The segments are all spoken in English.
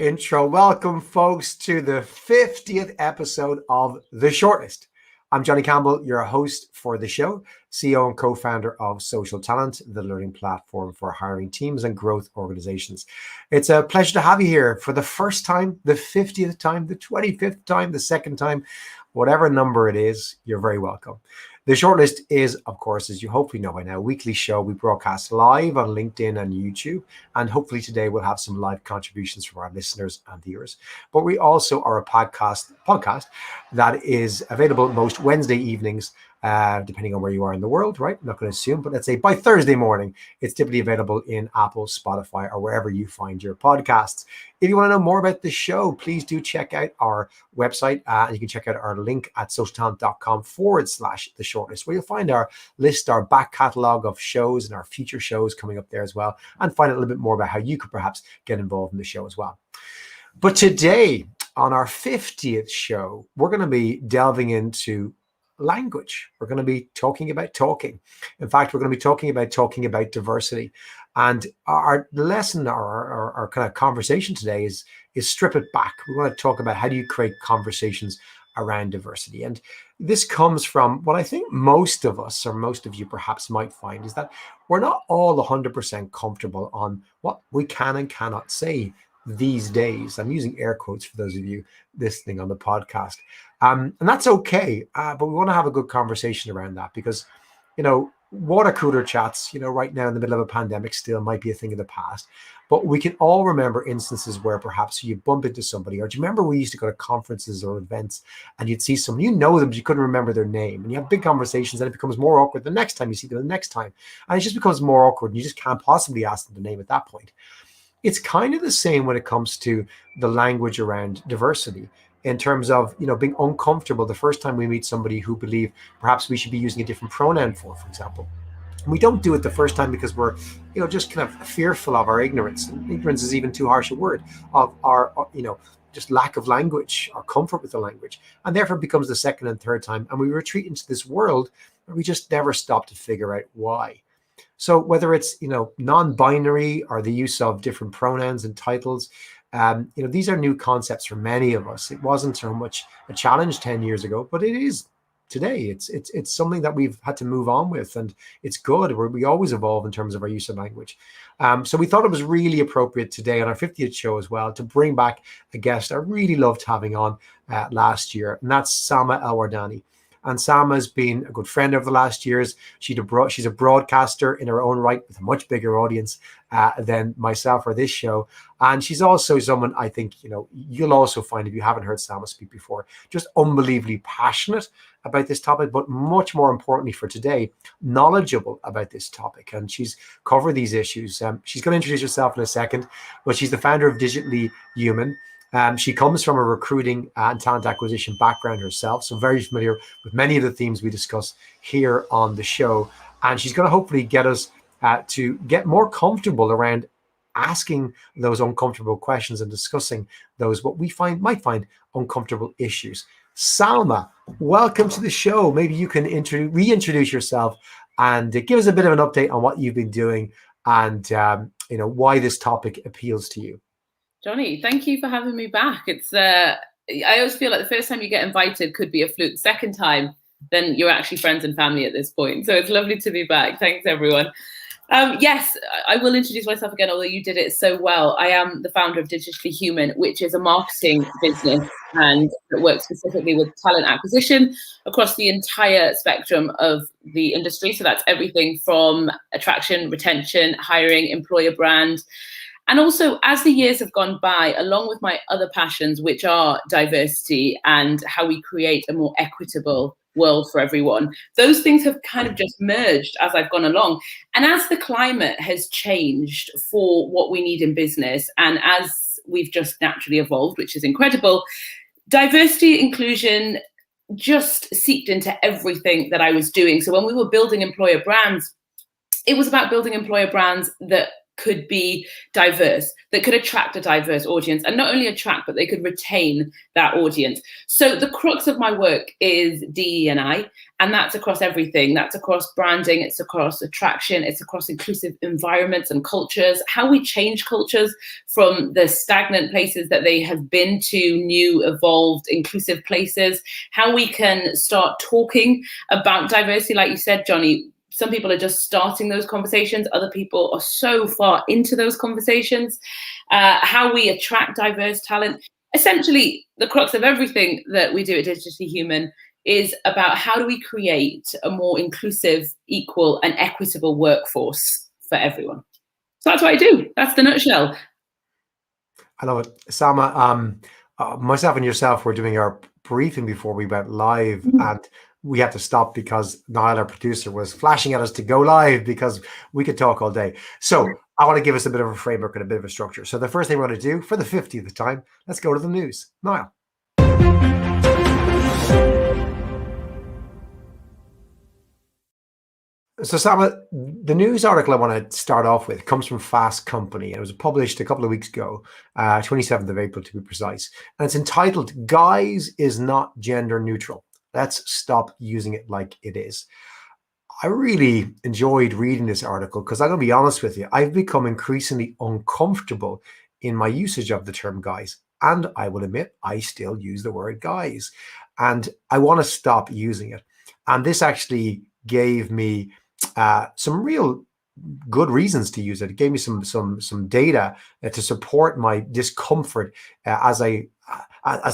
intro. Welcome, folks, to the 50th episode of The Shortlist. I'm Johnny Campbell, your host for the show, CEO and co-founder of Social Talent, the learning platform for hiring teams and growth organizations. It's a pleasure to have you here for the first time, the 50th time, the 25th time, the second time, whatever number it is, you're very welcome. The Shortlist is, of course, as you hopefully know by now, a weekly show. We broadcast live on LinkedIn and YouTube, and hopefully today we'll have some live contributions from our listeners and viewers. But we also are a podcast that is available most Wednesday evenings, depending on where you are in the world, right? I'm not going to assume, but let's say by Thursday morning, it's typically available in Apple, Spotify, or wherever you find your podcasts. If you want to know more about the show, please do check out our website. You can check out our link at socialtalent.com/the shortlist, where you'll find our list, our back catalog of shows and our future shows coming up there as well, and find out a little bit more about how you could perhaps get involved in the show as well. But today, on our 50th show, we're going to be delving into language. We're going to be talking about talking. In fact, we're going to be talking about diversity. And our lesson, our kind of conversation today is strip it back. We want to talk about how do you create conversations around diversity. And this comes from what I think most of us, or most of you perhaps might find, is that we're not all 100% comfortable on what we can and cannot say these days. I'm using air quotes for those of you listening on the podcast. And that's okay. But we want to have a good conversation around that because, water cooler chats, right now in the middle of a pandemic still might be a thing of the past. But we can all remember instances where perhaps you bump into somebody, or do you remember we used to go to conferences or events and you'd see someone, you know them, but you couldn't remember their name. And you have big conversations and it becomes more awkward the next time you see them the next time. And it just becomes more awkward and you just can't possibly ask them the name at that point. It's kind of the same when it comes to the language around diversity in terms of, being uncomfortable the first time we meet somebody who believe perhaps we should be using a different pronoun for example. And we don't do it the first time because we're, just kind of fearful of our ignorance. And ignorance is even too harsh a word, of our, just lack of language, our comfort with the language. And therefore it becomes the second and third time. And we retreat into this world where we just never stop to figure out why. So whether it's, non-binary or the use of different pronouns and titles, these are new concepts for many of us. It wasn't so much a challenge 10 years ago, but it is today. It's something that we've had to move on with, and it's good. We always evolve in terms of our use of language. So we thought it was really appropriate today on our 50th show as well to bring back a guest I really loved having on last year, and that's Salma El-Wardany. And Salma has been a good friend over the last years. She's a broadcaster in her own right with a much bigger audience than myself or this show. And she's also someone I think, you'll also find, if you haven't heard Salma speak before, just unbelievably passionate about this topic, but much more importantly for today, knowledgeable about this topic. And she's covered these issues. She's going to introduce herself in a second, but she's the founder of Digitally Human. She comes from a recruiting and talent acquisition background herself, so very familiar with many of the themes we discuss here on the show. And she's going to hopefully get us to get more comfortable around asking those uncomfortable questions and discussing those what we might find uncomfortable issues. Salma, welcome to the show. Maybe you can reintroduce yourself and give us a bit of an update on what you've been doing and why this topic appeals to you. Johnny, thank you for having me back. It's I always feel like the first time you get invited could be a fluke. Second time, then you're actually friends and family at this point. So it's lovely to be back. Thanks, everyone. Yes, I will introduce myself again, although you did it so well. I am the founder of Digitally Human, which is a marketing business and that works specifically with talent acquisition across the entire spectrum of the industry. So that's everything from attraction, retention, hiring, employer brand. And also, as the years have gone by, along with my other passions, which are diversity and how we create a more equitable world for everyone, those things have kind of just merged as I've gone along. And as the climate has changed for what we need in business, and as we've just naturally evolved, which is incredible, diversity, inclusion just seeped into everything that I was doing. So when we were building employer brands, it was about building employer brands that could be diverse, that could attract a diverse audience, and not only attract, but they could retain that audience. So the crux of my work is DE&I, and that's across everything. That's across branding, it's across attraction, it's across inclusive environments and cultures, how we change cultures from the stagnant places that they have been to new, evolved, inclusive places, how we can start talking about diversity, like you said, Johnny. Some people are just starting those conversations. Other people are so far into those conversations. How we attract diverse talent. Essentially, the crux of everything that we do at Digitally Human is about how do we create a more inclusive, equal, and equitable workforce for everyone. So that's what I do. That's the nutshell. I love it. Salma, myself and yourself were doing our briefing before we went live, and we had to stop because Niall, our producer, was flashing at us to go live because we could talk all day. So I want to give us a bit of a framework and a bit of a structure. So the first thing we're going to do for the 50th time, let's go to the news. Niall. So Salma, the news article I want to start off with comes from Fast Company, and it was published a couple of weeks ago, 27th of April to be precise. And it's entitled, "Guys is not gender neutral. Let's stop using it like it is." I really enjoyed reading this article because I'm going to be honest with you, I've become increasingly uncomfortable in my usage of the term guys. And I will admit, I still use the word guys. And I want to stop using it. And this actually gave me some real good reasons to use it. It gave me some data to support my discomfort as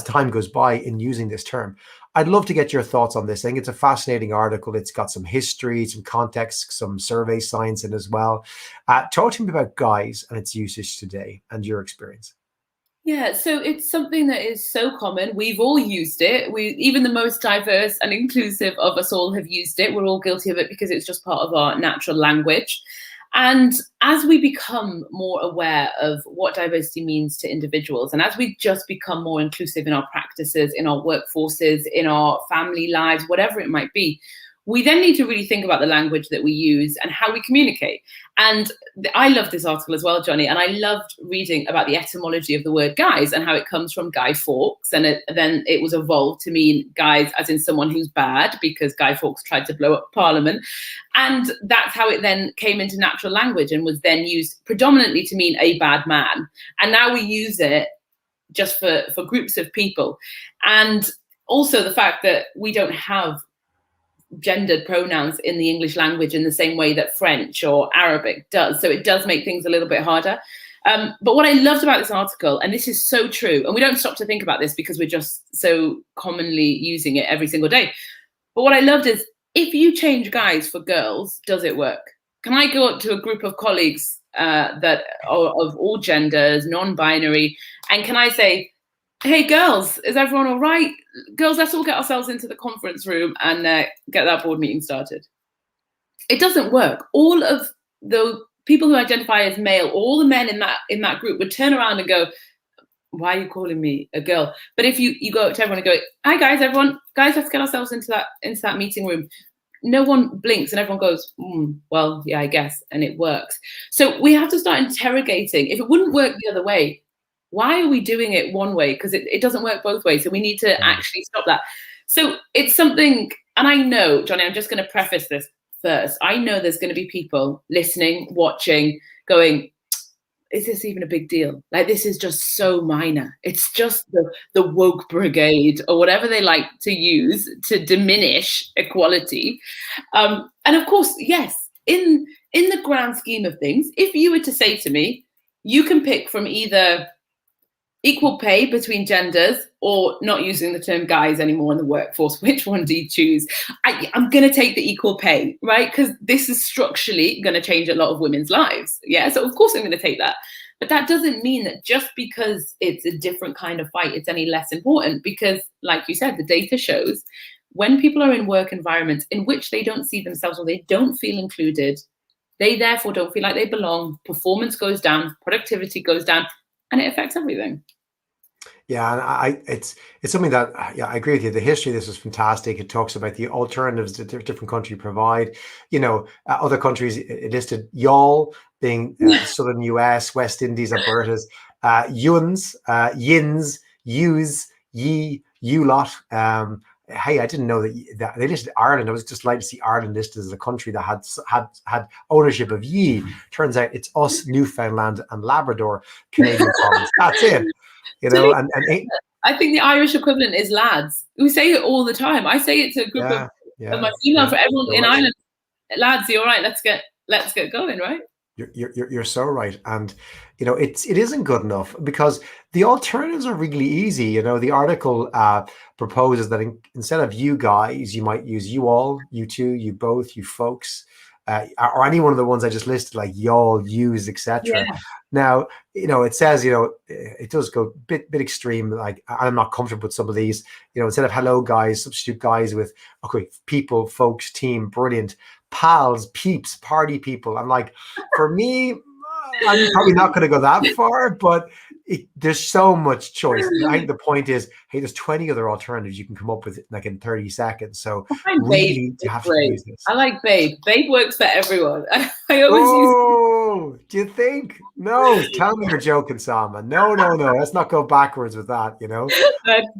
time goes by in using this term. I'd love to get your thoughts on this. I think it's a fascinating article. It's got some history, some context, some survey science in as well. Talk to me about guys and its usage today and your experience. Yeah, so it's something that is so common. We've all used it. Even the most diverse and inclusive of us all have used it. We're all guilty of it because it's just part of our natural language. And as we become more aware of what diversity means to individuals, and as we just become more inclusive in our practices, in our workforces, in our family lives, whatever it might be, we then need to really think about the language that we use and how we communicate. And I love this article as well, Johnny, and I loved reading about the etymology of the word guys and how it comes from Guy Fawkes, and then it was evolved to mean guys as in someone who's bad, because Guy Fawkes tried to blow up Parliament. And that's how it then came into natural language and was then used predominantly to mean a bad man. And now we use it just for groups of people. And also the fact that we don't have gendered pronouns in the English language in the same way that French or Arabic does. So it does make things a little bit harder. But what I loved about this article, and this is so true, and we don't stop to think about this because we're just so commonly using it every single day. But what I loved is, if you change guys for girls, does it work? Can I go up to a group of colleagues that are of all genders, non-binary, and can I say, "Hey girls, is everyone all right? Girls, let's all get ourselves into the conference room and get that board meeting started"? It doesn't work. All of the people who identify as male, all the men in that group would turn around and go, "Why are you calling me a girl?" But if you go up to everyone and go, "Hi guys, everyone, guys, let's get ourselves into that meeting room," no one blinks and everyone goes, "Well, yeah, I guess," and it works. So we have to start interrogating. If it wouldn't work the other way, why are we doing it one way? Because it doesn't work both ways. So we need to actually stop that. So it's something, and I know, Johnny, I'm just going to preface this first. I know there's going to be people listening, watching, going, "Is this even a big deal? Like, this is just so minor. It's just the woke brigade," or whatever they like to use to diminish equality. And of course, yes, in the grand scheme of things, if you were to say to me, you can pick from either equal pay between genders or not using the term guys anymore in the workforce, which one do you choose? I'm going to take the equal pay, right? Because this is structurally going to change a lot of women's lives. Yeah, so of course I'm going to take that. But that doesn't mean that just because it's a different kind of fight, it's any less important. Because like you said, the data shows when people are in work environments in which they don't see themselves or they don't feel included, they therefore don't feel like they belong, performance goes down, productivity goes down, and it affects everything. Yeah, and it's something that yeah, I agree with you. The history of this is fantastic. It talks about the alternatives that different countries provide. Other countries it listed y'all being the southern U.S., West Indies, Alberta's, yuns, yins, yous, ye, you lot. Hey, I didn't know that they listed Ireland. I was just like to see Ireland listed as a country that had ownership of ye. Turns out it's us, Newfoundland and Labrador, Canadian province. That's it. To be And I think the Irish equivalent is lads. We say it all the time. I say it to a group of my female for everyone in Ireland. Lads, you all right? Let's get going, right? You're so right, and it isn't good enough because the alternatives are really easy. The article proposes that instead of you guys, you might use you all, you two, you both, you folks, or any one of the ones I just listed, like y'all, yous, etc. Yeah. Now, it says, it does go bit extreme. Like I'm not comfortable with some of these. Instead of hello guys, substitute guys with okay, people, folks, team, brilliant, pals, peeps, party people. I'm like, for me, I'm probably not going to go that far, but there's so much choice. I think the point is, hey, there's 20 other alternatives you can come up with like in 30 seconds. So really, you have to use this. I like babe. Babe works for everyone. I always use. Do you think? No, tell me you're joking, Salma. No. Let's not go backwards with that.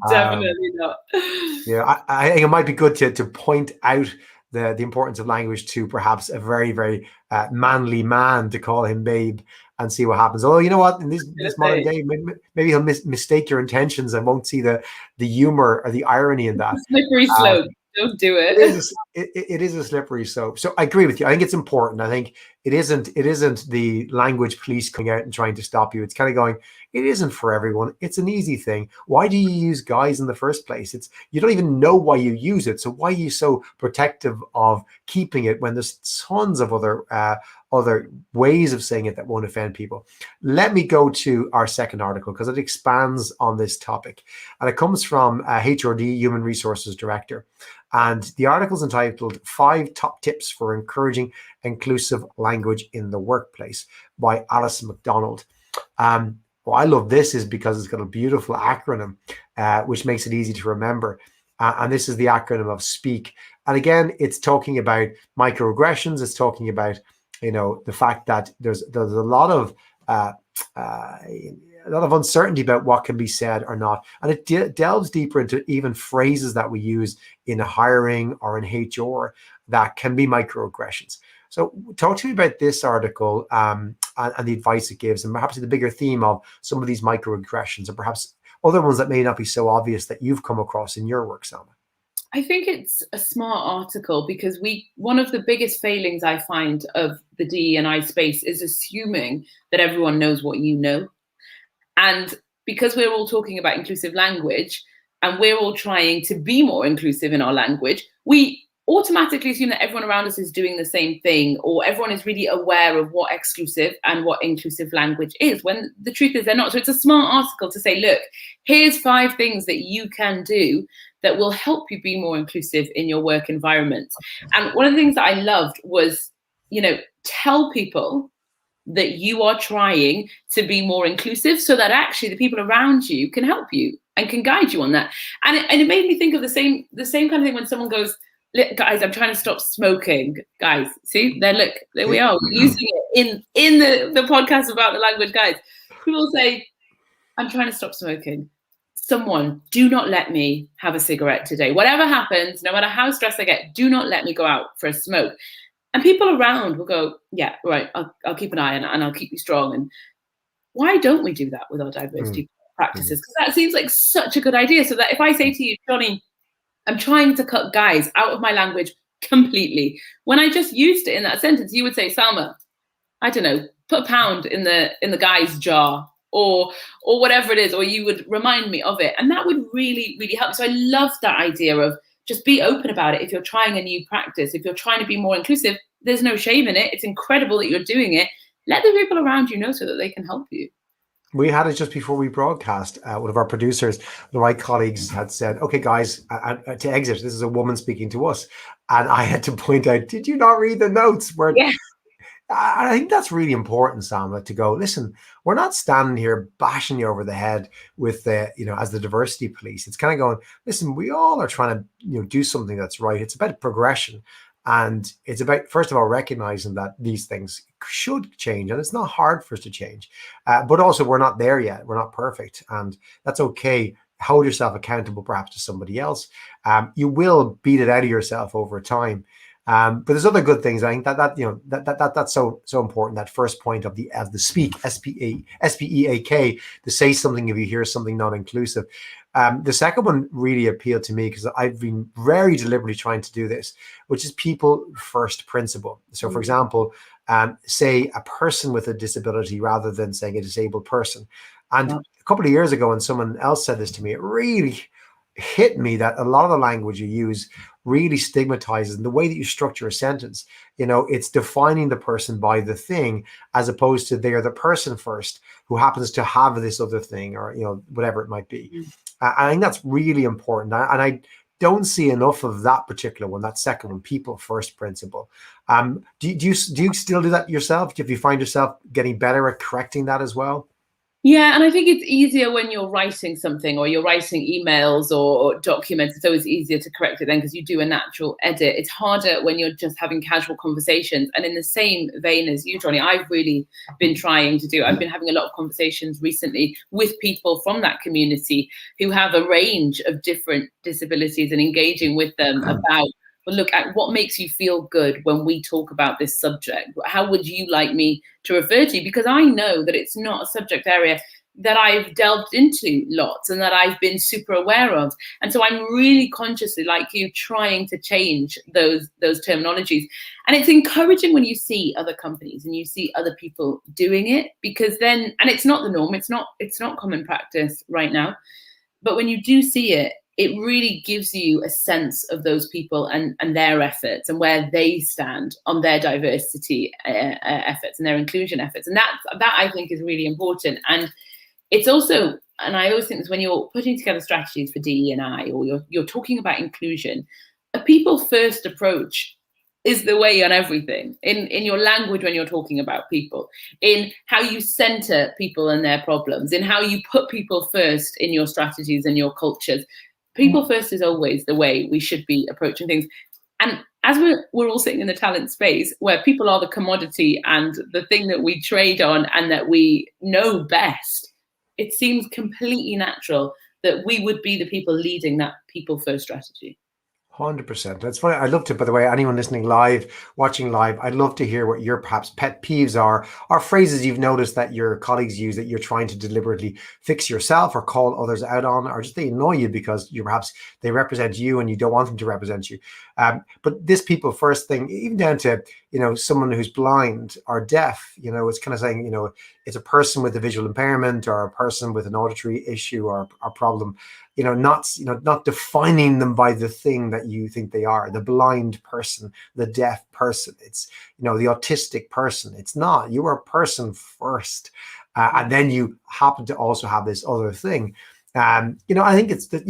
Definitely not. Yeah, I think it might be good to point out the importance of language to perhaps a very, very manly man to call him babe and see what happens. Although, you know what, in this modern day, maybe he'll mistake your intentions and won't see the humor or the irony in that. Slippery slope. Don't do it. It is a slippery slope. So I agree with you. I think it's important. I think it isn't the language police coming out and trying to stop you. It's kind of going, it isn't for everyone. It's an easy thing. Why do you use guys in the first place? You don't even know why you use it. So why are you so protective of keeping it when there's tons of other ways of saying it that won't offend people? Let me go to our second article because it expands on this topic. And it comes from HRD, Human Resources Director. And the article is entitled 5 Top Tips for Encouraging Inclusive Language in the Workplace by Alice McDonald. Why I love this is because it's got a beautiful acronym, which makes it easy to remember. And this is the acronym of SPEAK. And again, it's talking about microaggressions. It's talking about, the fact that there's a lot of uncertainty about what can be said or not. And it delves deeper into even phrases that we use in hiring or in HR that can be microaggressions. So talk to me about this article and the advice it gives, and perhaps the bigger theme of some of these microaggressions, and perhaps other ones that may not be so obvious that you've come across in your work, Salma. I think it's a smart article because one of the biggest failings I find of the DE&I space is assuming that everyone knows what you know. And because we're all talking about inclusive language and we're all trying to be more inclusive in our language, we automatically assume that everyone around us is doing the same thing, or everyone is really aware of what exclusive and what inclusive language is, when the truth is they're not. So it's a smart article to say, look, here's 5 things that you can do that will help you be more inclusive in your work environment. And one of the things that I loved was, tell people that you are trying to be more inclusive so that actually the people around you can help you and can guide you on that. And it made me think of the same kind of thing when someone goes, look, guys, I'm trying to stop smoking. Guys, see, there we are, using it in the podcast about the language, guys. People say, I'm trying to stop smoking. Someone, do not let me have a cigarette today. Whatever happens, no matter how stressed I get, do not let me go out for a smoke. And people around will go, yeah, right, I'll keep an eye on it and I'll keep you strong. And why don't we do that with our diversity practices? Because that seems like such a good idea. So that if I say to you, Johnny, I'm trying to cut guys out of my language completely. When I just used it in that sentence, you would say, Salma, I don't know, put £1 in the guy's jar or whatever it is, or you would remind me of it. And that would really, really help. So I love that idea of just be open about it. If you're trying a new practice, if you're trying to be more inclusive, there's no shame in it. It's incredible that you're doing it. Let the people around you know so that they can help you. We had it just before we broadcast. One of our producers, one of my colleagues, had said, okay, guys, to exit, this is a woman speaking to us. And I had to point out, did you not read the notes? I think that's really important, Salma, to go, listen, we're not standing here bashing you over the head with the, as the diversity police. It's kind of going, listen, we all are trying to, do something that's right. It's about progression. And it's about, first of all, recognizing that these things should change. And it's not hard for us to change. But also, we're not there yet. We're not perfect. And that's okay. Hold yourself accountable, perhaps, to somebody else. You will beat it out of yourself over time. But there's other good things. I think that's so important. That first point of the speak, SPEAK, to say something if you hear something not inclusive. The second one really appealed to me because I've been very deliberately trying to do this, which is people first principle. So, for example, say a person with a disability rather than saying a disabled person. And a couple of years ago, when someone else said this to me, it really hit me that a lot of the language you use really stigmatizes, and the way that you structure a sentence, it's defining the person by the thing, as opposed to they're the person first who happens to have this other thing, or whatever it might be. I think that's really important, and I don't see enough of that particular one, that second one, people first principle. Do you still do that yourself? Do you find yourself getting better at correcting that as well? Yeah, and I think it's easier when you're writing something or you're writing emails or documents. It's always easier to correct it then because you do a natural edit. It's harder when you're just having casual conversations. And in the same vein as you, Johnny, I've really been trying to do, I've been having a lot of conversations recently with people from that community who have a range of different disabilities and engaging with them about, well, look at what makes you feel good when we talk about this subject. How would you like me to refer to you? Because I know that it's not a subject area that I've delved into lots and that I've been super aware of. And so I'm really consciously, like you, trying to change those terminologies. And it's encouraging when you see other companies and you see other people doing it, because then, and it's not the norm, it's not common practice right now. But when you do see it, it really gives you a sense of those people and their efforts and where they stand on their diversity efforts and their inclusion efforts. And that I think is really important. And it's also, and I always think this, when you're putting together strategies for DE&I or you're talking about inclusion, a people first approach is the way on everything, in your language when you're talking about people, in how you center people and their problems, in how you put people first in your strategies and your cultures. People first is always the way we should be approaching things. And as we're all sitting in the talent space where people are the commodity and the thing that we trade on and that we know best, it seems completely natural that we would be the people leading that people first strategy. 100%. That's funny. I'd love to, by the way, anyone listening live, watching live, I'd love to hear what your perhaps pet peeves are, or phrases you've noticed that your colleagues use that you're trying to deliberately fix yourself or call others out on, or just they annoy you because perhaps they represent you and you don't want them to represent you. But this people first thing, even down to, someone who's blind or deaf, it's kind of saying, it's a person with a visual impairment or a person with an auditory issue or a problem. Not defining them by the thing that you think they are, the blind person, the deaf person, it's, the autistic person. It's not. You are a person first. And then you happen to also have this other thing. I think it's that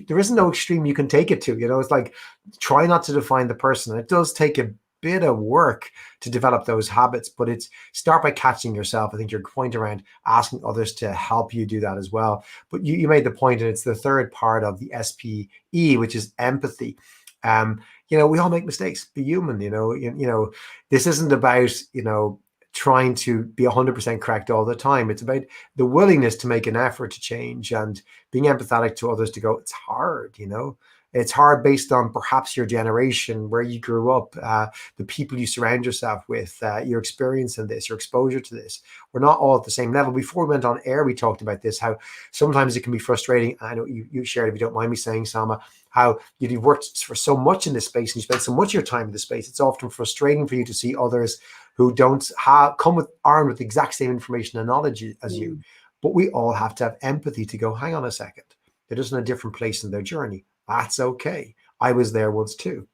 there isn't no extreme you can take it to. It's like, try not to define the person. It does take a bit of work to develop those habits, but it's start by catching yourself. I think your point around asking others to help you do that as well. But you made the point, and it's the third part of the SPE, which is empathy. We all make mistakes. Be human. This isn't about trying to be 100% correct all the time. It's about the willingness to make an effort to change and being empathetic to others, to go, it's hard. It's hard based on perhaps your generation, where you grew up, the people you surround yourself with, your experience in this, your exposure to this. We're not all at the same level. Before we went on air, we talked about this, how sometimes it can be frustrating. I know you shared, if you don't mind me saying, Salma, how you've worked for so much in this space and you spend so much of your time in this space. It's often frustrating for you to see others who don't come armed with the exact same information and knowledge as you. But we all have to have empathy to go, hang on a second. They're just in a different place in their journey. That's okay. I was there once too.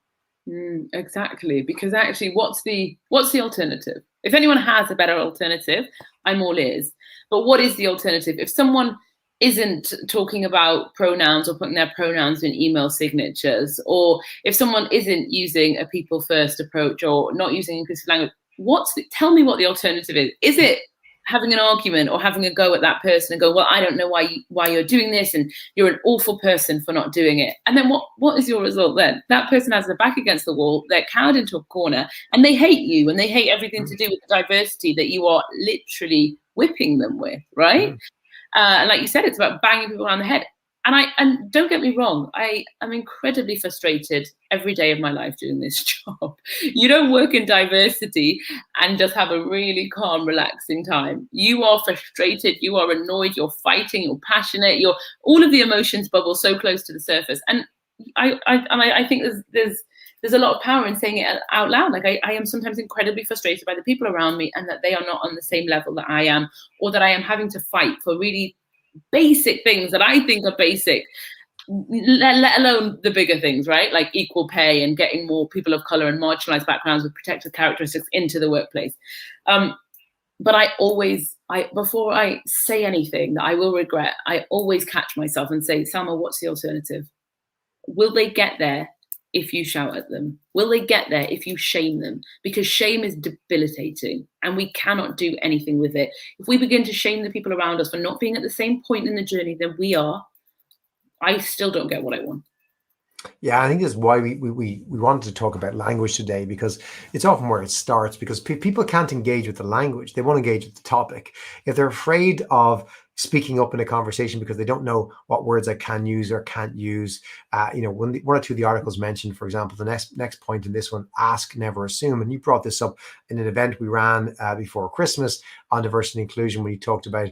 Exactly, because actually, what's the alternative? If anyone has a better alternative, I'm all ears. But what is the alternative? If someone isn't talking about pronouns or putting their pronouns in email signatures, or if someone isn't using a people first approach or not using inclusive language, tell me what the alternative is. Is it having an argument or having a go at that person and go, well, I don't know why you're doing this, and you're an awful person for not doing it. And then what is your result then? That person has their back against the wall, they're cowed into a corner, and they hate you, and they hate everything to do with the diversity that you are literally whipping them with, right? And like you said, it's about banging people on the head. And don't get me wrong, I am incredibly frustrated every day of my life doing this job. You don't work in diversity and just have a really calm, relaxing time. You are frustrated, you are annoyed, you're fighting, you're passionate, all of the emotions bubble so close to the surface. And I think there's a lot of power in saying it out loud. Like I am sometimes incredibly frustrated by the people around me, and that they are not on the same level that I am, or that I am having to fight for really basic things that I think are basic, let alone the bigger things, right? Like equal pay and getting more people of color and marginalized backgrounds with protected characteristics into the workplace. But before I say anything that I will regret, I always catch myself and say, Salma, what's the alternative? Will they get there if you shout at them? Will they get there if you shame them? Because shame is debilitating, and we cannot do anything with it. If we begin to shame the people around us for not being at the same point in the journey that we are, I still don't get what I want. Yeah, I think this is why we wanted to talk about language today, because it's often where it starts, because people can't engage with the language. They won't engage with the topic. If they're afraid of speaking up in a conversation because they don't know what words I can use or can't use. One or two of the articles mentioned, for example, the next point in this one, ask, never assume. And you brought this up in an event we ran before Christmas on diversity and inclusion, when you talked about,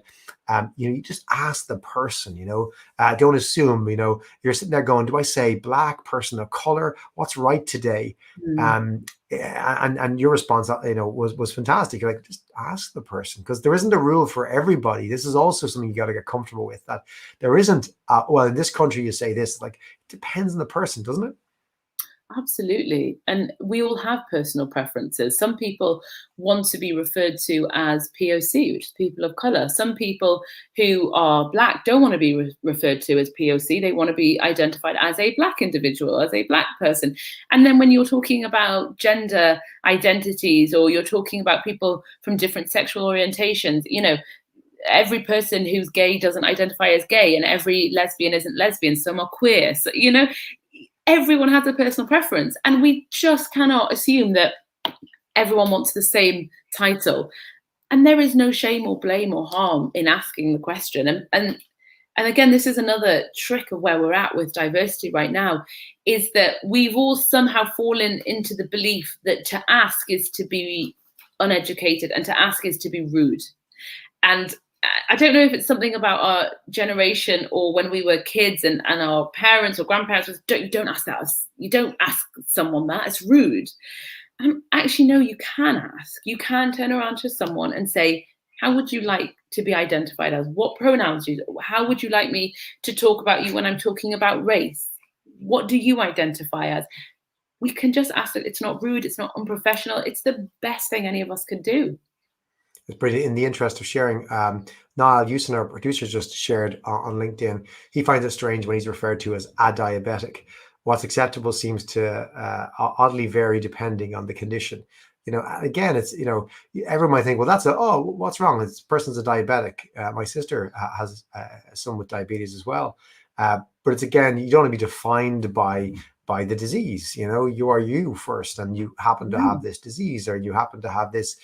you just ask the person, don't assume, you're sitting there going, do I say black, person of color? What's right today? And your response, was fantastic. You're like, just ask the person, because there isn't a rule for everybody. This is also something you got to get comfortable with, that there isn't, well, in this country you say this, like, it depends on the person, doesn't it? Absolutely. And we all have personal preferences. Some people want to be referred to as POC, which is people of color. Some people who are black don't want to be referred to as POC. They want to be identified as a black individual, as a black person. And then when you're talking about gender identities, or you're talking about people from different sexual orientations, every person who's gay doesn't identify as gay, and every lesbian isn't lesbian. Some are queer. So, everyone has a personal preference, and we just cannot assume that everyone wants the same title. And there is no shame or blame or harm in asking the question. And again, this is another trick of where we're at with diversity right now, is that we've all somehow fallen into the belief that to ask is to be uneducated, and to ask is to be rude. And I don't know if it's something about our generation, or when we were kids and our parents or grandparents was, don't ask that. You don't ask someone that, it's rude. Actually, no, you can ask. You can turn around to someone and say, how would you like to be identified as? What pronouns do you use? How would you like me to talk about you when I'm talking about race? What do you identify as? We can just ask it. It's not rude. It's not unprofessional. It's the best thing any of us could do. It's pretty, in the interest of sharing, Niall Houston, our producer, just shared on LinkedIn, he finds it strange when he's referred to as a diabetic. What's acceptable seems to oddly vary depending on the condition. Again, it's, everyone might think, well, what's wrong? This person's a diabetic. My sister has a son with diabetes as well. But it's, again, you don't want to be defined by the disease. You are you first, and you happen to have this disease, or you happen to have this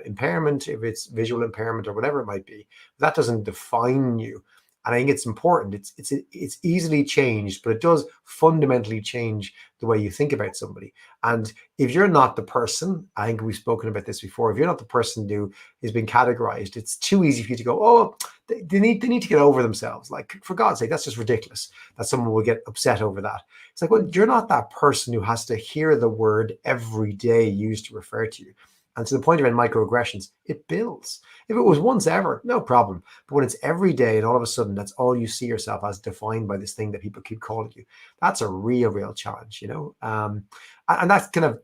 impairment, if it's visual impairment or whatever it might be. That doesn't define you. And I think it's important. It's easily changed, but it does fundamentally change the way you think about somebody. And if you're not the person, I think we've spoken about this before, if you're not the person who is being categorized, it's too easy for you to go, oh, they need to get over themselves. Like, for God's sake, that's just ridiculous that someone will get upset over that. It's like, well, you're not that person who has to hear the word every day used to refer to you. And to the point around microaggressions, it builds. If it was once ever, no problem. But when it's every day, and all of a sudden that's all you see yourself as, defined by this thing that people keep calling you, that's a real challenge, And that's kind of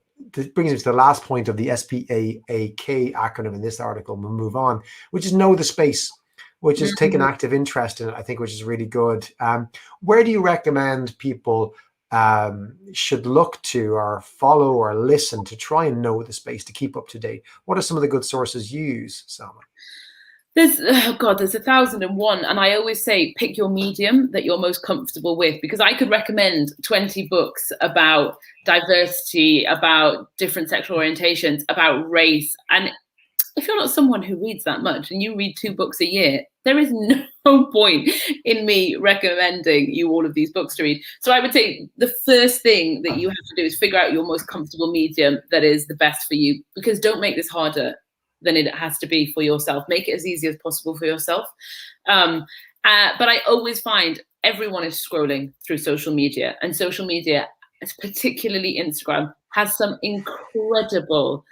brings me to the last point of the SPAAK acronym in this article. We'll move on, which is know the space, which is take an active interest in it, I think, which is really good. Where do you recommend people should look to or follow or listen to try and know the space to keep up to date? What are some of the good sources you use, Salma? There's 1,001, and I always say pick your medium that you're most comfortable with, because I could recommend 20 books about diversity, about different sexual orientations, about race, and if you're not someone who reads that much and you read 2 books a year, there is no point in me recommending you all of these books to read. So I would say the first thing that you have to do is figure out your most comfortable medium that is the best for you, because don't make this harder than it has to be for yourself. Make it as easy as possible for yourself. But I always find everyone is scrolling through social media, and social media, particularly Instagram, has some incredible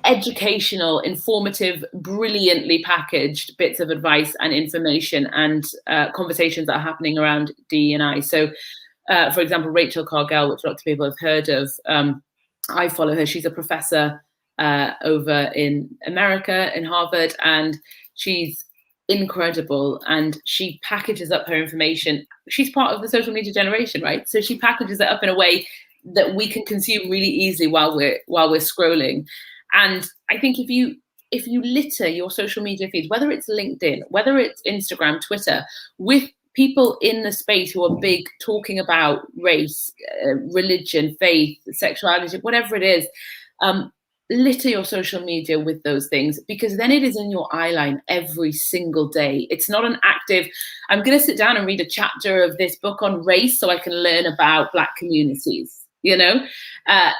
educational, informative, brilliantly packaged bits of advice and information and conversations that are happening around DE&I. So, for example, Rachel Cargell, which lots of people have heard of, I follow her. She's a professor over in America, in Harvard, and she's incredible, and she packages up her information. She's part of the social media generation, right? So she packages it up in a way that we can consume really easily while we're scrolling. And I think if you litter your social media feeds, whether it's LinkedIn, whether it's Instagram, Twitter, with people in the space who are big talking about race, religion, faith, sexuality, whatever it is, litter your social media with those things, because then it is in your eye line every single day. It's not an active, I'm going to sit down and read a chapter of this book on race so I can learn about Black communities. You know,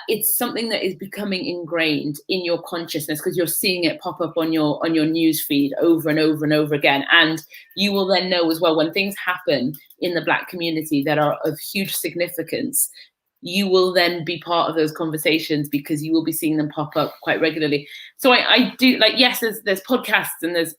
it's something that is becoming ingrained in your consciousness because you're seeing it pop up on your news feed over and over and over again. And you will then know as well when things happen in the Black community that are of huge significance, you will then be part of those conversations because you will be seeing them pop up quite regularly. So I do, like, yes, there's podcasts and there's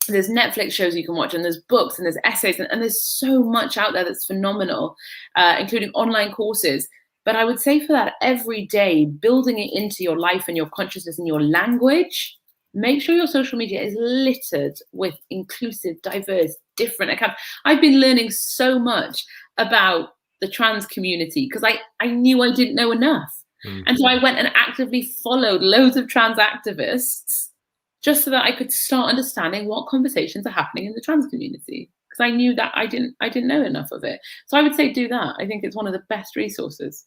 Netflix shows you can watch, and there's books and there's essays, and there's so much out there that's phenomenal, including online courses. But I would say for that, every day, building it into your life and your consciousness and your language, make sure your social media is littered with inclusive, diverse, different accounts. I've been learning so much about the trans community because I knew I didn't know enough. Mm-hmm. And so I went and actively followed loads of trans activists just so that I could start understanding what conversations are happening in the trans community, because I knew that I didn't know enough of it. So I would say do that. I think it's one of the best resources.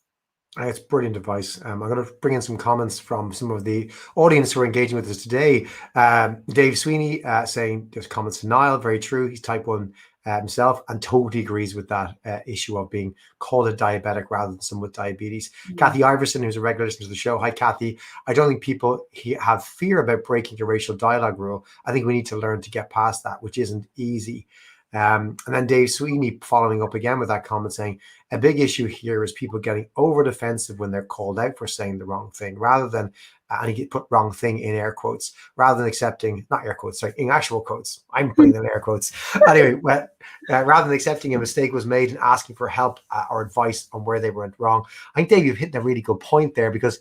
It's brilliant advice. I'm going to bring in some comments from some of the audience who are engaging with us today. Dave Sweeney saying there's comments to Niall, very true. He's type 1 himself and totally agrees with that issue of being called a diabetic rather than someone with diabetes. Mm-hmm. Kathy Iverson, who's a regular listener to the show. Hi, Kathy. I don't think people have fear about breaking the racial dialogue rule. I think we need to learn to get past that, which isn't easy. And then Dave Sweeney following up again with that comment saying, a big issue here is people getting over defensive when they're called out for saying the wrong thing, rather than, and he put wrong thing in air quotes, rather than accepting, not air quotes, sorry, in actual quotes. I'm putting them in air quotes. Anyway, rather than accepting a mistake was made and asking for help or advice on where they went wrong. I think, Dave, you've hit a really good point there, because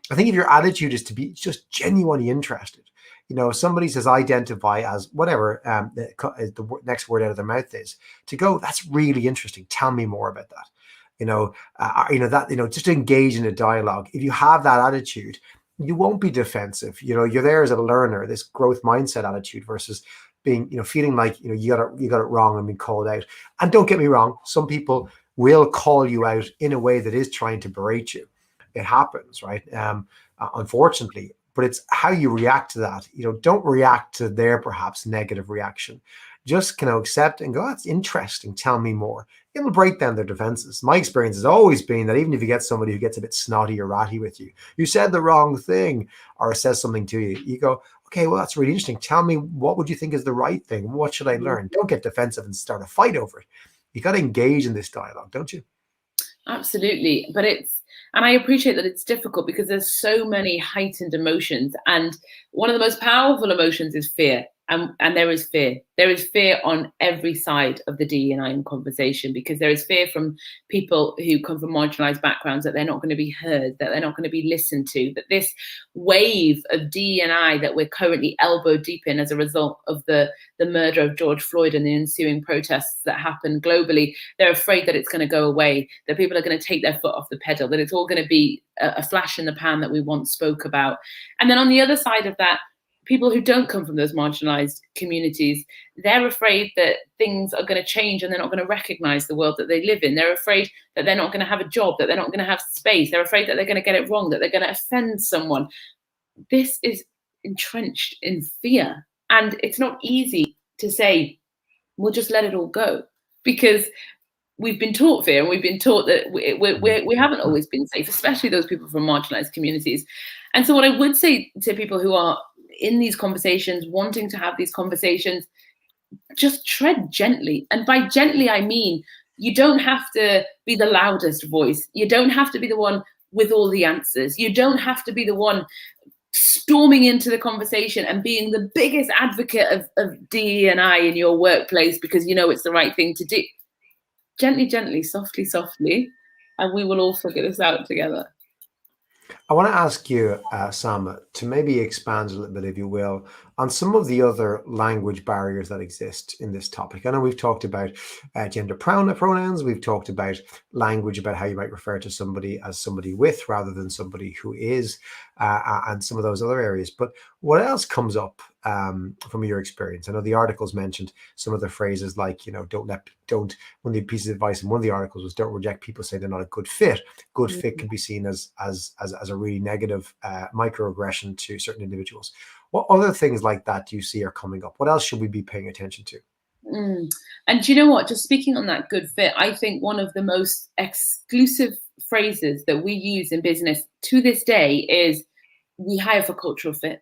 I think if your attitude is to be just genuinely interested, you know, somebody says identify as whatever the next word out of their mouth is, to go, that's really interesting. Tell me more about that. Just to engage in a dialogue. If you have that attitude, you won't be defensive. You know, you're there as a learner, this growth mindset attitude versus being, feeling like, you got it wrong and being called out. And don't get me wrong, some people will call you out in a way that is trying to berate you. It happens, right? Unfortunately. But it's how you react to that. Don't react to their perhaps negative reaction. Just accept and go, that's interesting. Tell me more. It'll break down their defenses. My experience has always been that even if you get somebody who gets a bit snotty or ratty with you, you said the wrong thing or says something to you, you go, okay, well, that's really interesting. Tell me, what would you think is the right thing? What should I learn? Don't get defensive and start a fight over it. You got to engage in this dialogue, don't you? Absolutely. And I appreciate that it's difficult because there's so many heightened emotions. And one of the most powerful emotions is fear. And there is fear. There is fear on every side of the DE&I conversation, because there is fear from people who come from marginalized backgrounds that they're not going to be heard, that they're not going to be listened to, that this wave of DE&I that we're currently elbow deep in as a result of the murder of George Floyd and the ensuing protests that happen globally, they're afraid that it's going to go away, that people are going to take their foot off the pedal, that it's all going to be a flash in the pan that we once spoke about. And then on the other side of that, people who don't come from those marginalized communities, they're afraid that things are going to change and they're not going to recognize the world that they live in. They're afraid that they're not going to have a job, that they're not going to have space. They're afraid that they're going to get it wrong, that they're going to offend someone. This is entrenched in fear. And it's not easy to say, we'll just let it all go, because we've been taught fear, and we've been taught that we haven't always been safe, especially those people from marginalized communities. And so what I would say to people who are in these conversations, wanting to have these conversations, just tread gently. And by gently, I mean, you don't have to be the loudest voice. You don't have to be the one with all the answers. You don't have to be the one storming into the conversation and being the biggest advocate of DE&I in your workplace because you know it's the right thing to do. Gently, gently, softly, softly, and we will all figure this out together. I want to ask you, Salma, to maybe expand a little bit, if you will, on some of the other language barriers that exist in this topic. I know we've talked about gender pronouns. We've talked about language, about how you might refer to somebody as somebody with rather than somebody who is, and some of those other areas. But what else comes up from your experience? I know the articles mentioned some of the phrases like, you know, one of the pieces of advice in one of the articles was don't reject people saying they're not a good fit. Good fit can be seen as a really negative microaggression to certain individuals. What other things like that do you see are coming up? What else should we be paying attention to? And do you know what? Just speaking on that good fit, I think one of the most exclusive phrases that we use in business to this day is we hire for cultural fit,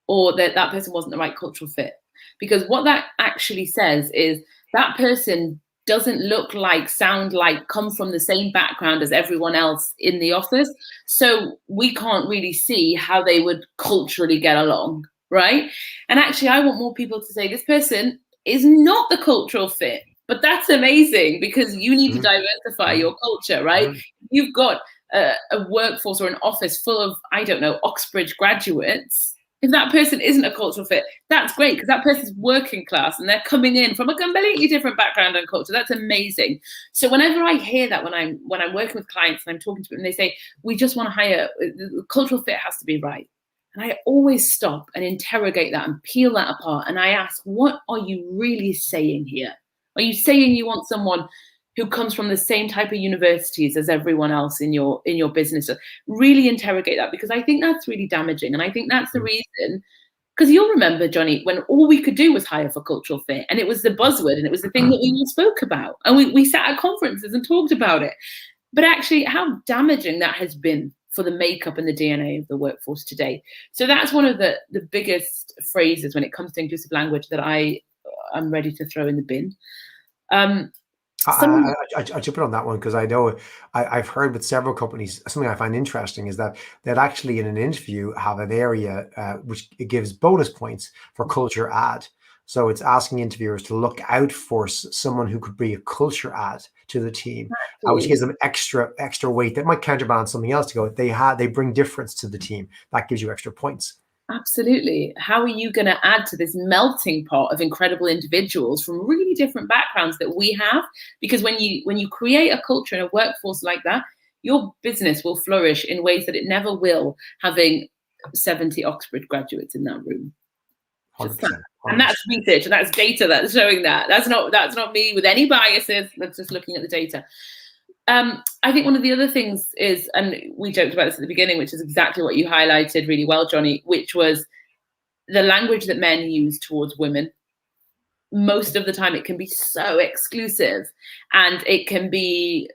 or that person wasn't the right cultural fit. Because what that actually says is that person doesn't look like, sound like, come from the same background as everyone else in the office. So we can't really see how they would culturally get along, right? And actually, I want more people to say this person is not the cultural fit, but that's amazing because you need to diversify your culture, right? You've got a workforce or an office full of, I don't know, Oxbridge graduates. If that person isn't a cultural fit, that's great because that person's working class and they're coming in from a completely different background and culture. That's amazing. So whenever I hear that, when I'm working with clients and I'm talking to them, and they say, we just want to hire, the cultural fit has to be right. And I always stop and interrogate that and peel that apart. And I ask, what are you really saying here? Are you saying you want someone who comes from the same type of universities as everyone else in your business? So really interrogate that, because I think that's really damaging. And I think that's the reason, because you'll remember, Johnny, when all we could do was hire for cultural fit, and it was the buzzword and it was the thing that we all spoke about. And we sat at conferences and talked about it. But actually how damaging that has been for the makeup and the DNA of the workforce today. So that's one of the biggest phrases when it comes to inclusive language that I'm ready to throw in the bin. I jump in on that one because I know I've heard with several companies, something I find interesting is that they'd actually in an interview have an area which it gives bonus points for culture add. So it's asking interviewers to look out for someone who could be a culture add to the team, which gives them extra weight that might counterbalance something else to go. They bring difference to the team. That gives you extra points. Absolutely. How are you going to add to this melting pot of incredible individuals from really different backgrounds that we have? Because when you create a culture and a workforce like that, your business will flourish in ways that it never will having 70 Oxford graduates in that room. 100%. And that's research and that's data that's showing that. That's not me with any biases. That's just looking at the data. I think one of the other things is, and we joked about this at the beginning, which is exactly what you highlighted really well, Johnny, which was the language that men use towards women. Most of the time it can be so exclusive and it can be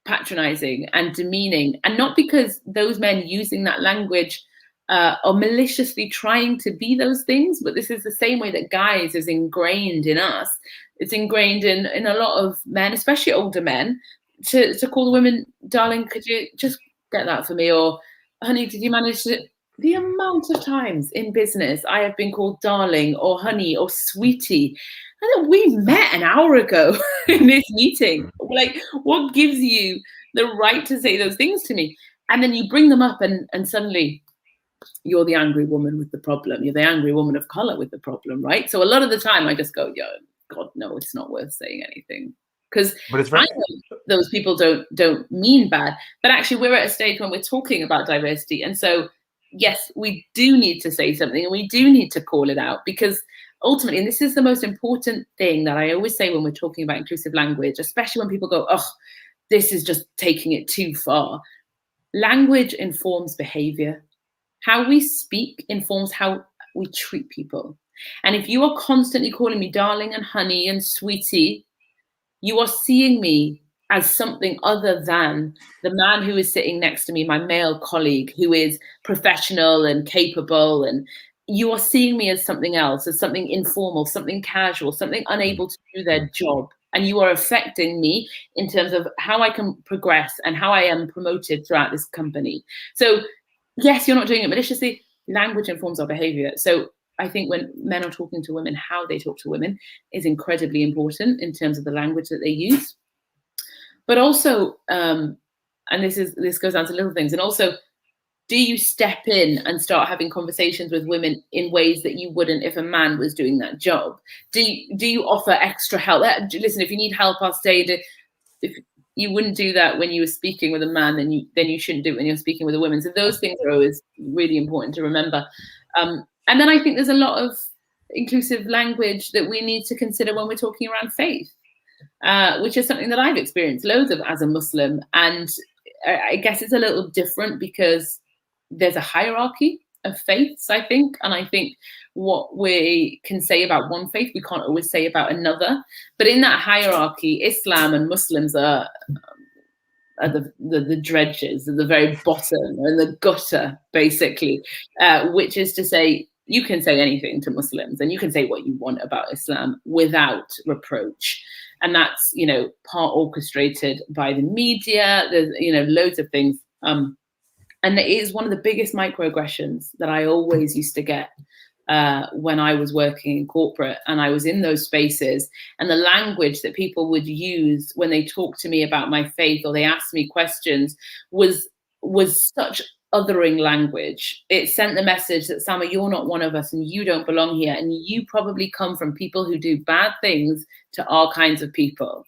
patronizing and demeaning. And not because those men using that language are maliciously trying to be those things, but this is the same way that guys is ingrained in us. It's ingrained in a lot of men, especially older men, to call the women, darling, could you just get that for me? Or, honey, did you manage to The amount of times in business I have been called darling or honey or sweetie. And then we met an hour ago in this meeting. Like, what gives you the right to say those things to me? And then you bring them up and suddenly you're the angry woman with the problem. You're the angry woman of color with the problem, right? So a lot of the time I just go, yo, God, no, it's not worth saying anything. Because I know those people don't mean bad. But actually we're at a stage when we're talking about diversity. And so yes, we do need to say something and we do need to call it out, because ultimately, and this is the most important thing that I always say when we're talking about inclusive language, especially when people go, oh, this is just taking it too far. Language informs behavior. How we speak informs how we treat people. And if you are constantly calling me darling and honey and sweetie, you are seeing me as something other than the man who is sitting next to me, my male colleague, who is professional and capable. And you are seeing me as something else, as something informal, something casual, something unable to do their job. And you are affecting me in terms of how I can progress and how I am promoted throughout this company. So yes, you're not doing it maliciously. Language informs our behavior. So I think when men are talking to women, how they talk to women is incredibly important in terms of the language that they use. But also, and this goes down to little things, and also, do you step in and start having conversations with women in ways that you wouldn't if a man was doing that job? Do you offer extra help? Listen, if you need help, I'll stay. If you wouldn't do that when you were speaking with a man, then you shouldn't do it when you're speaking with a woman. So those things are always really important to remember. And then I think there's a lot of inclusive language that we need to consider when we're talking around faith, which is something that I've experienced loads of as a Muslim. And I guess it's a little different because there's a hierarchy of faiths, I think. And I think what we can say about one faith, we can't always say about another. But in that hierarchy, Islam and Muslims are the dredges, at the very bottom, and the gutter, basically, which is to say, you can say anything to Muslims and you can say what you want about Islam without reproach. And that's, part orchestrated by the media. There's, loads of things. And it is one of the biggest microaggressions that I always used to get when I was working in corporate and I was in those spaces, and the language that people would use when they talked to me about my faith or they asked me questions was such othering language. It sent the message that, Salma, you're not one of us and you don't belong here, and you probably come from people who do bad things to all kinds of people.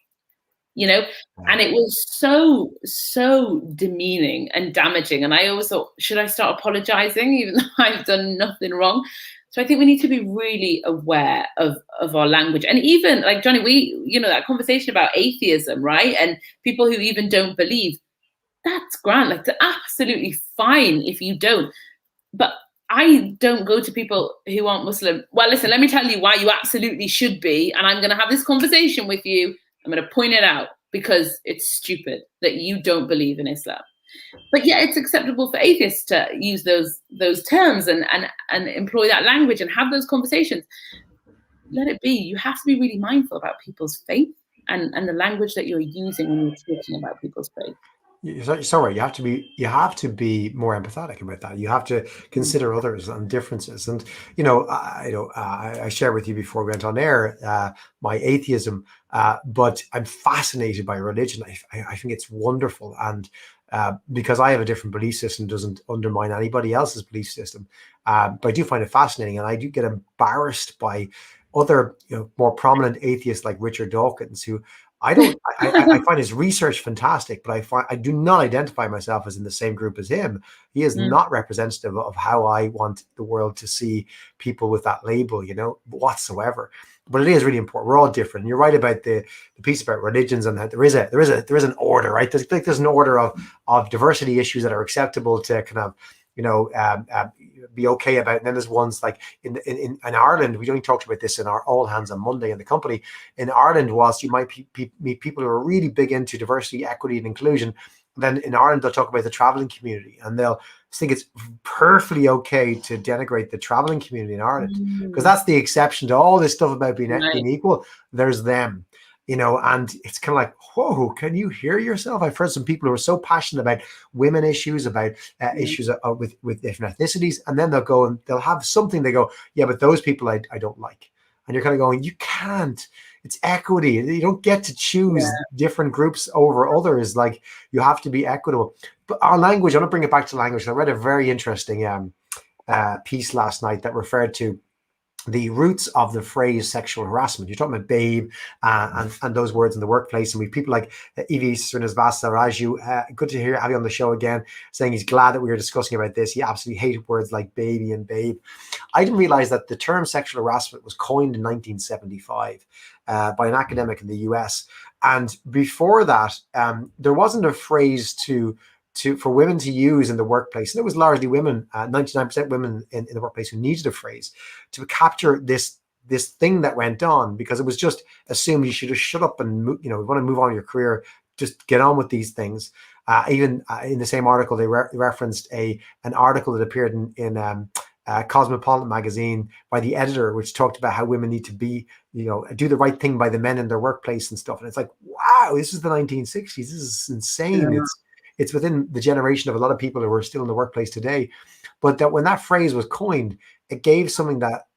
And it was so demeaning and damaging. And I always thought, should I start apologizing even though I've done nothing wrong? So I think we need to be really aware of our language. And even like, Johnny, that conversation about atheism, right? And people who even don't believe, that's grand. Like, it's absolutely fine if you don't. But I don't go to people who aren't Muslim. Well, listen, let me tell you why you absolutely should be. And I'm going to have this conversation with you. I'm going to point it out because it's stupid that you don't believe in Islam. But yeah, it's acceptable for atheists to use those terms and employ that language and have those conversations. Let it be. You have to be really mindful about people's faith and the language that you're using when you're talking about people's faith. Sorry, you have to be more empathetic about that. You have to consider others and differences. And I shared with you before we went on air my atheism, but I'm fascinated by religion. I think it's wonderful, and because I have a different belief system doesn't undermine anybody else's belief system. But I do find it fascinating, and I do get embarrassed by other more prominent atheists like Richard Dawkins, who I find his research fantastic, but I do not identify myself as in the same group as him. He is not representative of how I want the world to see people with that label, whatsoever. But it is really important. We're all different. And you're right about the piece about religions, and that there is an order, right? There's an order of diversity issues that are acceptable to kind of be okay about. And then there's ones like in Ireland, we only talked about this in our all hands on Monday in the company. In Ireland, whilst you might meet people who are really big into diversity, equity, and inclusion, then in Ireland they'll talk about the traveling community, and they'll think it's perfectly okay to denigrate the traveling community in Ireland because that's the exception to all this stuff about being equal. There's them. and it's kind of like, whoa, can you hear yourself? I've heard some people who are so passionate about women issues, about issues with different ethnicities, and then they'll go and they'll have something, they go, yeah, but those people I don't like. And you're kind of going, you can't. It's equity. You don't get to choose different groups over others. Like, you have to be equitable. But our language, I want to bring it back to language. I read a very interesting piece last night that referred to the roots of the phrase sexual harassment. You're talking about babe and those words in the workplace. And we have people like Evie Srinivasaraju. Good to have you on the show again, saying he's glad that we were discussing about this. He absolutely hated words like baby and babe. I didn't realize that the term sexual harassment was coined in 1975 by an academic in the US. And before that, there wasn't a phrase for women to use in the workplace. And it was largely women, 99% women in the workplace who needed a phrase to capture this thing that went on, because it was just assumed you should just shut up and want to move on in your career, just get on with these things. Even in the same article, they referenced an article that appeared in Cosmopolitan magazine by the editor, which talked about how women need to be, do the right thing by the men in their workplace and stuff. And it's like, wow, this is the 1960s. This is insane. Yeah. It's within the generation of a lot of people who are still in the workplace today. But that when that phrase was coined, it gave something that,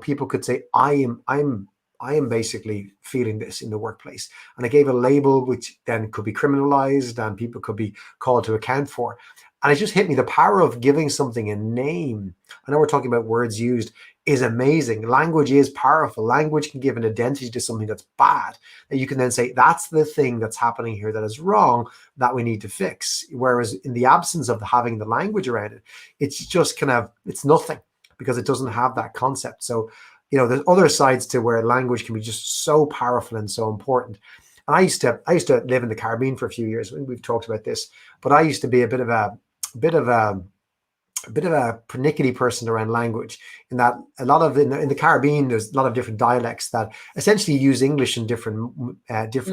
people could say, I am basically feeling this in the workplace. And it gave a label which then could be criminalized and people could be called to account for. And it just hit me, the power of giving something a name. I know we're talking about words used, is amazing. Language is powerful. Language can give an identity to something that's bad, that you can then say, that's the thing that's happening here that is wrong, that we need to fix. Whereas in the absence of having the language around it, it's just it's nothing, because it doesn't have that concept. So, there's other sides to where language can be just so powerful and so important. And I used to live in the Caribbean for a few years. We've talked about this, but I used to be a bit of a pernickety person around language, in that a lot of in the Caribbean, there's a lot of different dialects that essentially use English in different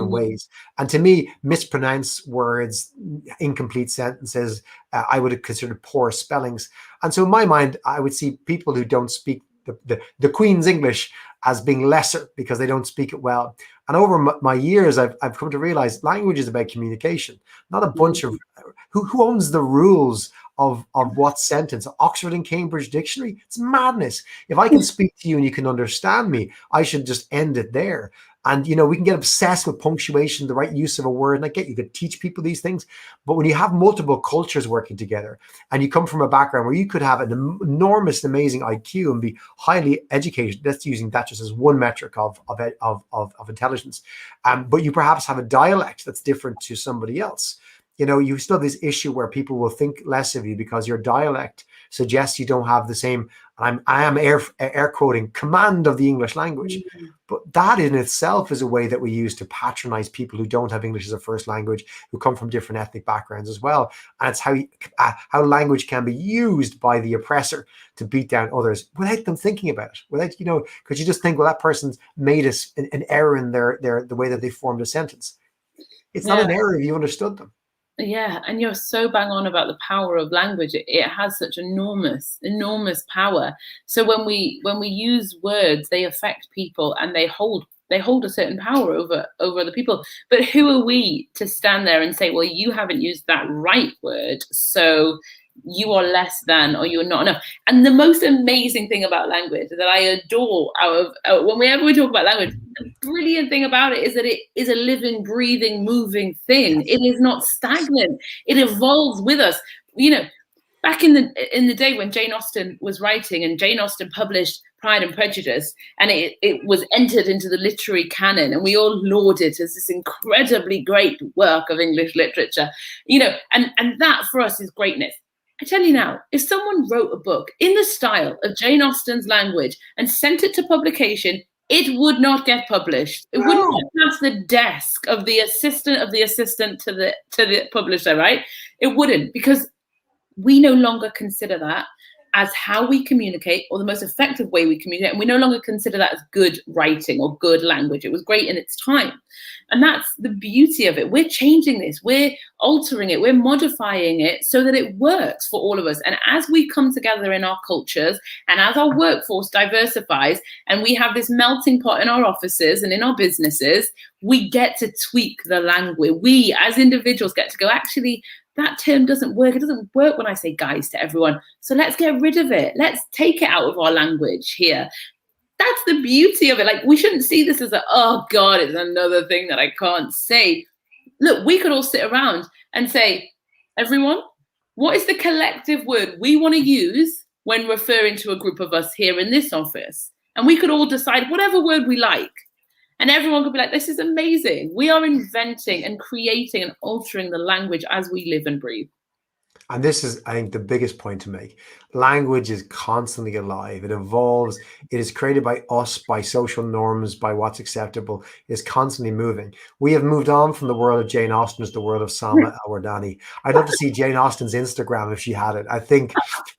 ways. And to me, mispronounce words, incomplete sentences, I would have considered poor spellings. And so in my mind, I would see people who don't speak the Queen's English as being lesser because they don't speak it well. And over my years, I've come to realize language is about communication, not a bunch of who owns the rules of what sentence. Oxford and Cambridge Dictionary? It's madness. If I can speak to you and you can understand me, I should just end it there. And, we can get obsessed with punctuation, the right use of a word. And I get you could teach people these things. But when you have multiple cultures working together and you come from a background where you could have an enormous, amazing IQ and be highly educated, that's using that just as one metric of intelligence. But you perhaps have a dialect that's different to somebody else. You still have this issue where people will think less of you because your dialect suggests you don't have the same, I am air quoting, command of the English language. Mm-hmm. But that in itself is a way that we use to patronize people who don't have English as a first language, who come from different ethnic backgrounds as well. And it's how language can be used by the oppressor to beat down others without them thinking about it. Without, because you just think, well, that person's made an error in the way that they formed a sentence. It's not an error if you understood them. Yeah, and you're so bang on about the power of language. It has such enormous power. So when we use words, they affect people and they hold a certain power over other people. But who are we to stand there and say, well, you haven't used that right word, so you are less than, or you're not enough. And the most amazing thing about language that I adore, whenever we talk about language, the brilliant thing about it is that it is a living, breathing, moving thing. It is not stagnant. It evolves with us. Back in the day when Jane Austen was writing, and Jane Austen published Pride and Prejudice, and it was entered into the literary canon, and we all laud it as this incredibly great work of English literature, and that for us is greatness. I tell you now, if someone wrote a book in the style of Jane Austen's language and sent it to publication, it would not get published. It wouldn't get past the desk of the assistant to the publisher, right? It wouldn't, because we no longer consider that. as how we communicate, or the most effective way we communicate. And we no longer consider that as good writing or good language. It was great in its time. And that's the beauty of it. We're changing this. We're altering it. We're modifying it so that it works for all of us. And as we come together in our cultures, and as our workforce diversifies, and we have this melting pot in our offices and in our businesses, we get to tweak the language. We, as individuals, get to go, actually, that term doesn't work. It doesn't work when I say guys to everyone. So let's get rid of it. Let's take it out of our language here. That's the beauty of it. Like, we shouldn't see this as oh God, it's another thing that I can't say. Look, we could all sit around and say, everyone, what is the collective word we want to use when referring to a group of us here in this office? And we could all decide whatever word we like. And everyone could be like, this is amazing. We are inventing and creating and altering the language as we live and breathe. And this is, I think, the biggest point to make. Language is constantly alive. It evolves. It is created by us, by social norms, by what's acceptable. It's constantly moving. We have moved on from the world of Jane Austen to the world of Salma El-Wardany. I'd love to see Jane Austen's Instagram if she had it. I think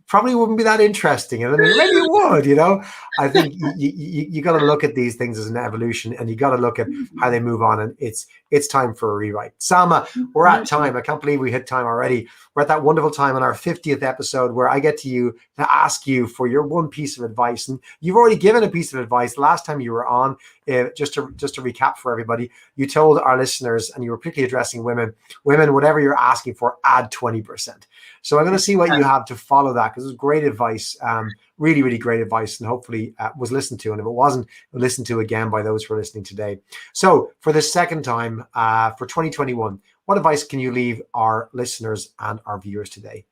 probably wouldn't be that interesting. And I mean, maybe it would, you know. I think you got to look at these things as an evolution, and you got to look at how they move on. And it's time for a rewrite. Salma, we're at time. I can't believe we hit time already. We're at that wonderful time on our 50th episode where I get to ask you for your one piece of advice. And you've already given a piece of advice last time you were on. Just to recap for everybody, you told our listeners, and you were particularly addressing women, whatever you're asking for, add 20%. So I'm going to see what you have to follow that, because it was great advice, really, really great advice, and hopefully was listened to. And if it wasn't, listened to again by those who are listening today. So for the second time, for 2021, what advice can you leave our listeners and our viewers today?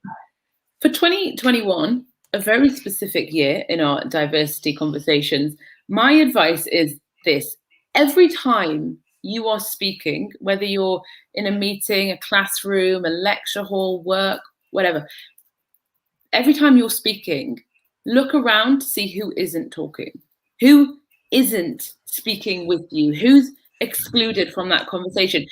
For 2021, a very specific year in our diversity conversations, my advice is this. Every time you are speaking, whether you're in a meeting, a classroom, a lecture hall, work, whatever, every time you're speaking, look around to see who isn't talking, who isn't speaking with you, who's excluded from that conversation.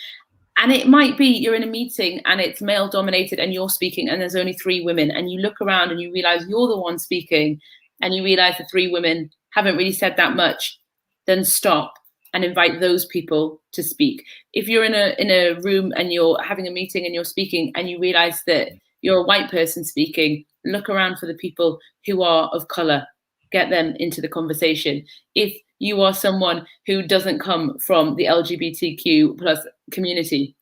And it might be you're in a meeting and it's male dominated and you're speaking and there's only 3 women, and you look around and you realize you're the one speaking, and you realize the 3 women haven't really said that much. Then stop and invite those people to speak. If you're in a room and you're having a meeting and you're speaking and you realize that you're a white person speaking, look around for the people who are of color, get them into the conversation. If you are someone who doesn't come from the LGBTQ plus community,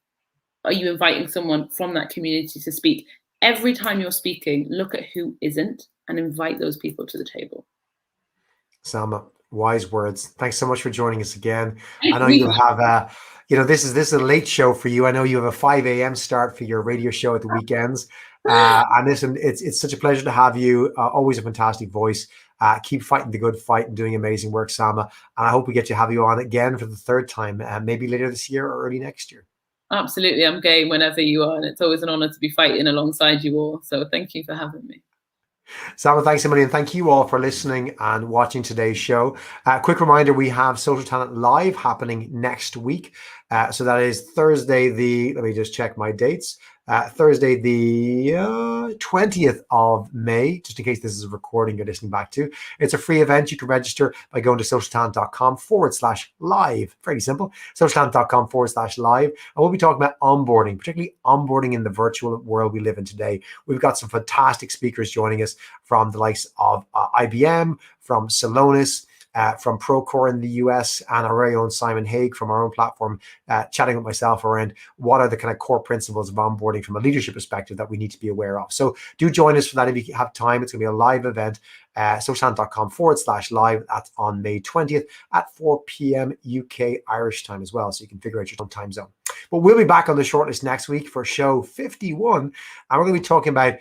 are you inviting someone from that community to speak? Every time you're speaking, look at who isn't and invite those people to the table. Salma, wise words. Thanks so much for joining us again. I know you have this is a late show for you. I know you have a 5 a.m. start for your radio show at the weekends. And listen, it's such a pleasure to have you. Always a fantastic voice. Keep fighting the good fight and doing amazing work, Salma. And I hope we get to have you on again for the 3rd time, maybe later this year or early next year. Absolutely. I'm game whenever you are. And it's always an honor to be fighting alongside you all. So thank you for having me. Salma, thanks so much, and thank you all for listening and watching today's show. Quick reminder, we have Social Talent Live happening next week. So that is Thursday, let me just check my dates. Thursday, the 20th of May, just in case this is a recording you're listening back to. It's a free event. You can register by going to socialtalent.com/live. Very simple. socialtalent.com/live. And we'll be talking about onboarding, particularly onboarding in the virtual world we live in today. We've got some fantastic speakers joining us from the likes of IBM, from Celonis, from Procore in the US, and our very own Simon Haig from our own platform, chatting with myself around what are the kind of core principles of onboarding from a leadership perspective that we need to be aware of. So do join us for that if you have time. It's going to be a live event, socialtalent.com/live. That's on May 20th at 4 p.m. UK Irish time as well. So you can figure out your own time zone. But we'll be back on the shortlist next week for show 51. And we're going to be talking about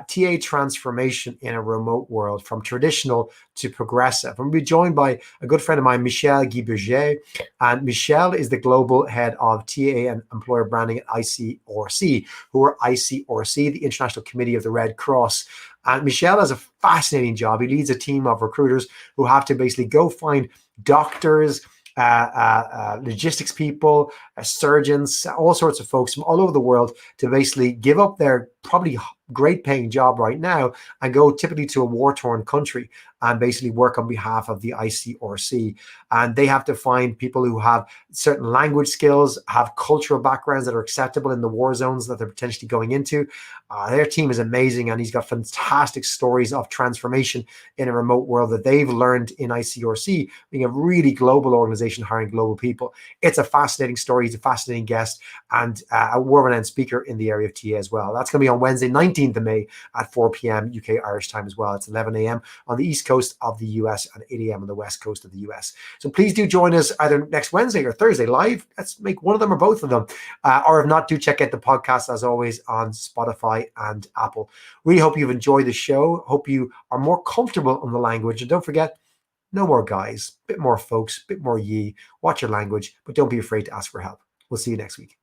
TA transformation in a remote world, from traditional to progressive. And we'll be joined by a good friend of mine, Michelle Guy-Berger. And Michelle is the global head of TA and employer branding at ICRC, who are ICRC, the International Committee of the Red Cross. And Michelle has a fascinating job. He leads a team of recruiters who have to basically go find doctors, logistics people, surgeons, all sorts of folks from all over the world to basically give up their probably great paying job right now and go typically to a war-torn country and basically work on behalf of the ICRC. And they have to find people who have certain language skills, have cultural backgrounds that are acceptable in the war zones that they're potentially going into. Their team is amazing, and he's got fantastic stories of transformation in a remote world that they've learned in ICRC, being a really global organization hiring global people. It's a fascinating story. He's a fascinating guest and a world-renowned speaker in the area of TA as well. That's going to be on Wednesday, 19th of May at 4 p.m. UK Irish time as well. It's 11 a.m. on the East Coast of the US and 8 a.m. on the West Coast of the US. So please do join us either next Wednesday or Thursday live. Let's make one of them or both of them. Or if not, do check out the podcast as always on Spotify and Apple. Really hope you've enjoyed the show. Hope you are more comfortable on the language. And don't forget, no more guys, bit more folks, bit more ye. Watch your language, but don't be afraid to ask for help. We'll see you next week.